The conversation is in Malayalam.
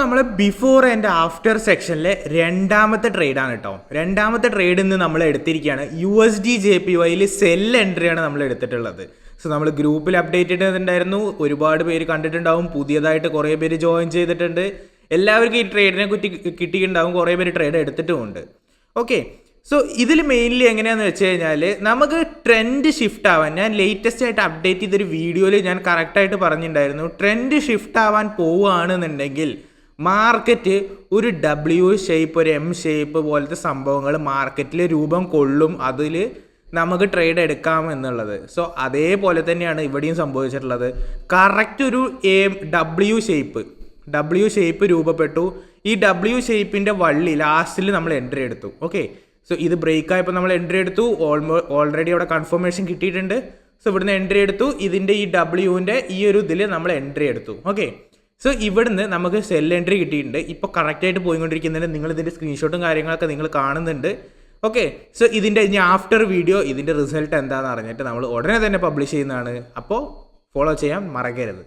നമ്മൾ ബിഫോർ ആൻഡ് ആഫ്റ്റർ സെക്ഷനിലെ രണ്ടാമത്തെ ട്രേഡാണ് കേട്ടോ. രണ്ടാമത്തെ ട്രേഡിൽ നിന്ന് നമ്മൾ എടുത്തിരിക്കുകയാണ് USD/JPY സെൽ എൻട്രിയാണ് നമ്മൾ എടുത്തിട്ടുള്ളത്. സോ നമ്മൾ ഗ്രൂപ്പിൽ അപ്ഡേറ്റ് ചെയ്തിട്ടുണ്ടായിരുന്നു, ഒരുപാട് പേര് കണ്ടിട്ടുണ്ടാവും, പുതിയതായിട്ട് കുറേ പേര് ജോയിൻ ചെയ്തിട്ടുണ്ട്. എല്ലാവർക്കും ഈ ട്രേഡിനെ കുറ്റി കിട്ടിയിട്ടുണ്ടാവും, കുറേ പേര് ട്രേഡ് എടുത്തിട്ടുമുണ്ട്. ഓക്കെ, സോ ഇതിൽ മെയിൻലി എങ്ങനെയാണെന്ന് വെച്ച് കഴിഞ്ഞാൽ നമുക്ക് ട്രെൻഡ് ഷിഫ്റ്റ് ആവാൻ, ഞാൻ ലേറ്റസ്റ്റ് ആയിട്ട് അപ്ഡേറ്റ് ചെയ്തൊരു വീഡിയോയിൽ ഞാൻ കറക്റ്റായിട്ട് പറഞ്ഞിട്ടുണ്ടായിരുന്നു, ട്രെൻഡ് ഷിഫ്റ്റ് ആവാൻ പോവുകയാണെന്നുണ്ടെങ്കിൽ മാർക്കറ്റ് ഒരു W ഷേപ്പ്, ഒരു M ഷേപ്പ് പോലത്തെ സംഭവങ്ങൾ മാർക്കറ്റിൽ രൂപം കൊള്ളും, അതിൽ നമുക്ക് ട്രേഡ് എടുക്കാം എന്നുള്ളത്. സോ അതേപോലെ തന്നെയാണ് ഇവിടെയും സംഭവിച്ചിട്ടുള്ളത്. കറക്റ്റ് ഒരു W ഷേപ്പ് രൂപപ്പെട്ടു. ഈ W ഷേപ്പിൻ്റെ വള്ളി ലാസ്റ്റിൽ നമ്മൾ എൻട്രി എടുത്തു. ഓക്കെ, സോ ഇത് ബ്രേക്ക് ആയപ്പോൾ നമ്മൾ എൻട്രി എടുത്തു, ഓൾറെഡി അവിടെ കൺഫർമേഷൻ കിട്ടിയിട്ടുണ്ട്. സോ ഇവിടുന്ന് എൻട്രി എടുത്തു, ഇതിൻ്റെ ഈ Wൻ്റെ ഈ ഒരു ഇതിൽ നമ്മൾ എൻട്രി എടുത്തു. ഓക്കെ, സോ ഇവിടുന്ന് നമുക്ക് സെൽ എൻട്രി കിട്ടിയിട്ടുണ്ട്. ഇപ്പോൾ കറക്റ്റായിട്ട് പോയിക്കൊണ്ടിരിക്കുന്നുണ്ട്, നിങ്ങൾ ഇതിൻ്റെ സ്ക്രീൻഷോട്ടും കാര്യങ്ങളൊക്കെ നിങ്ങൾ കാണുന്നുണ്ട്. ഓക്കെ, സോ ഇതിൻ്റെ ഇനി ആഫ്റ്റർ വീഡിയോ ഇതിൻ്റെ റിസൾട്ട് എന്താണെന്ന് അറിഞ്ഞിട്ട് നമ്മൾ ഉടനെ തന്നെ പബ്ലിഷ് ചെയ്യുന്നതാണ്. അപ്പോൾ ഫോളോ ചെയ്യാൻ മറക്കരുത്.